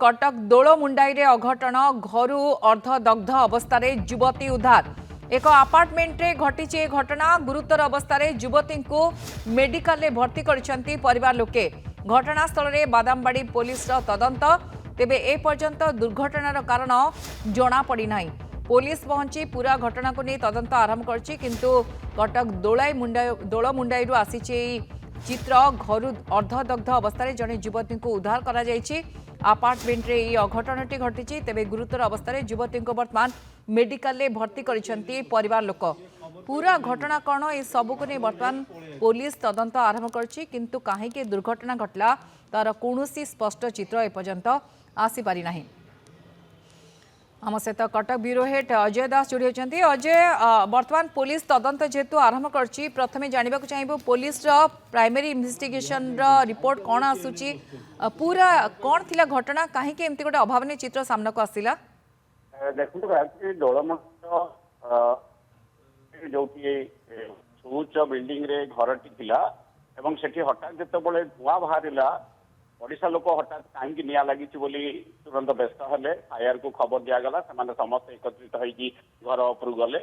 कटक दोलमुंडाई रे अघटन घरु अर्धदग्ध अवस्था युवती उद्धार। एक अपार्टमेंट रे घटी घटना गुरुतर अवस्था युवती को मेडिकल रे भर्ती करिसेंती परिवार लोके। घटनास्थल रे बादामबाड़ी पुलिस तदंत तेबे ए पर्यंत दुर्घटनार कारण जना पड़ी नाही। पुलिस पहुंची पूरा घटना को नहीं तदंत आरंभ करछि किंतु कटक दोलमुंडाई आसीछि चित्र घरु अर्धदग्ध अवस्था जड़े युवती को उद्धार करा जायछि। अपार्टमेंट रे अघटनटी घटी तेबे गुरुतर अवस्था युवती को वर्तमान मेडिकल रे भर्ती करिसेंती परिवार लोक। पूरा घटना कौन ए सबको नहीं वर्तमान पुलिस तदंत आरंभ करछि किंतु काहेकि दुर्घटना घटला तार कौनसी स्पष्ट चित्र एपर्यंत आसी पारि नाही। आम सहित कटक ब्यूरो हेड अजय दास जोड़ी होती। अजय, वर्तमान पुलिस तदंत जेहेतु आरंभ करछि प्रथमे जानवा चाहिए पुलिस प्राइमरी इन्वेस्टिगेशन रिपोर्ट कौन आसूची, पूरा कौन थिला घटना कहीं एमती गोटे अभावन चित्र सामना को आसिला? देखो जो उच्च बिल्डिंग रे घरटी थिला एवं सेठी हठात जेतेबेले धुआं बाहरिला ओडिशा लोक हठात कहीं निया लगी तुरंत व्यस्त हेले। फायर को खबर दिगला समस्त एकत्रित होगी घर उपर गले।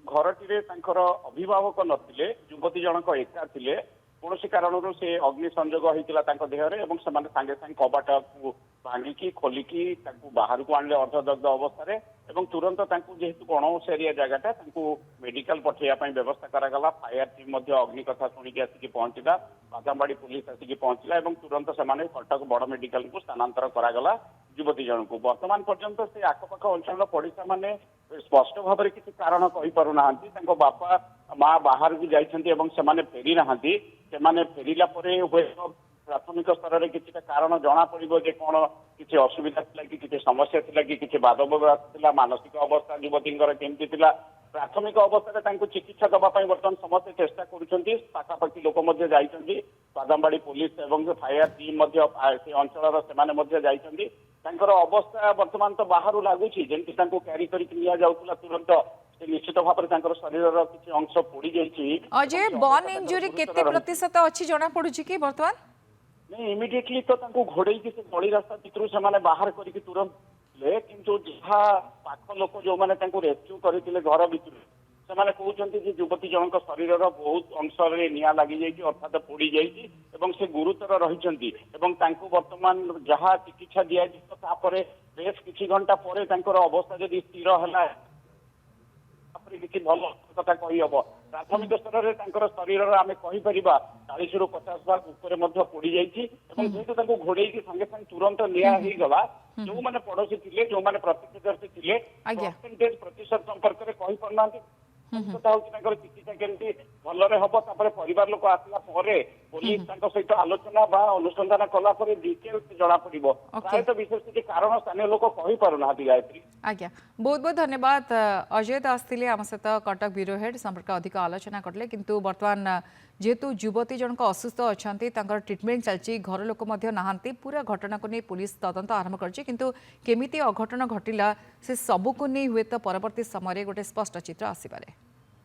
घरटी अभिभावक नथिले, युवती जनक एका थिले। कौन कारण से अग्नि संजोग होता देहरे और सागे सागे कबाट को भांगिकी खोलिकी बाहर को आने अर्धदग्ध अवस्था तुरंत जेहेतु कौन एरिया जगटा मेडिकल पठेवा व्यवस्था करागला। फायर टीम अग्नि कथा शुणिकी आसिक पहुंचला, बादामबाड़ी पुलिस आसिक पहुंचला और तुरंत से कटक बड़ मेडिकल को स्थानांतर करागला युवती जन को। वर्तमान पर्यंत से आखपाख अंचल पड़ोशा मैंने स्पष्ट भाव में किसी कारण कहीपर ना। बापा माँ बाहर को जाने फेरी ना फेरला प्राथमिक स्तर में किसी कारण जना पड़ो जे कौन किसी असुविधा कि किसी समस्या कि किसी बाद विवाद मानसिक अवस्था युवती केमती प्राथमिक अवस्था चिकित्सा दवाई बर्तमान समस्त चेष्टा करापाखि लोक बादामबाड़ी पुलिस और फायर टीम अंचल से अवस्था बर्तमान तो बाहर लगुच जमी क्यारी कर तुरंत निश्चित भाव में शरीर किसी अंश पोड़ी जाइए। अजय, बर्न इंजुरी केते प्रतिशत अच्छी जना पड़ुछि कि वर्तमान? नहीं इमिडिएटली तो घोड़े से गली रास्ता भितर से बाहर करके तुरंत किंतु जहाँ पाख लोक जो मैंने रेस्क्यू करते घर भितर से कहते युवती जनक शरीर बहुत अंश निया लगी जाइए अर्थात पोड़ी जाइए से गुरुतर रही वर्तमान जहाँ चिकित्सा दिजापर बेस किसी घंटा पर अवस्था जदि स्थिर है किसी भल कथा कही हम प्राथमिक स्तर में शरीर आम कहीपर 40 ରୁ 50 भाग उपर पोड़ी जेहेतु घोड़े सागे सागे तुरंत निगला जो मैंने पड़ोशी थे जो मैंने प्रत्यक्षदर्शी थे परसेंटेज प्रतिशत संपर्क में कहीपर ना। चिकित्सा केमती भलरे हम परिवार लोक आसला पुलिस सहित आलोचना अनुसंधान कला डिटेल्स जना पड़े प्रायत विशेष किसी कारण स्थानीय लोक कहीपर ना। गायत्री आज्ञा बहुत बहुत धन्यवाद। अजय दास थे आम सहित कटक ब्यूरो हेड संपर्क अधिक आलोचना करले किंतु वर्तमान जेहेतु युवती जनक असुस्थ अच्छा ट्रिटमेंट चलती घर लोक नहांती पूरा घटना को नहीं पुलिस तदंत आरंभ करछि किंतु केमिति अघटन घटिला से सबको नहीं हुए तो परवर्ती समय गोटे स्पष्ट चित्र आसीपारे।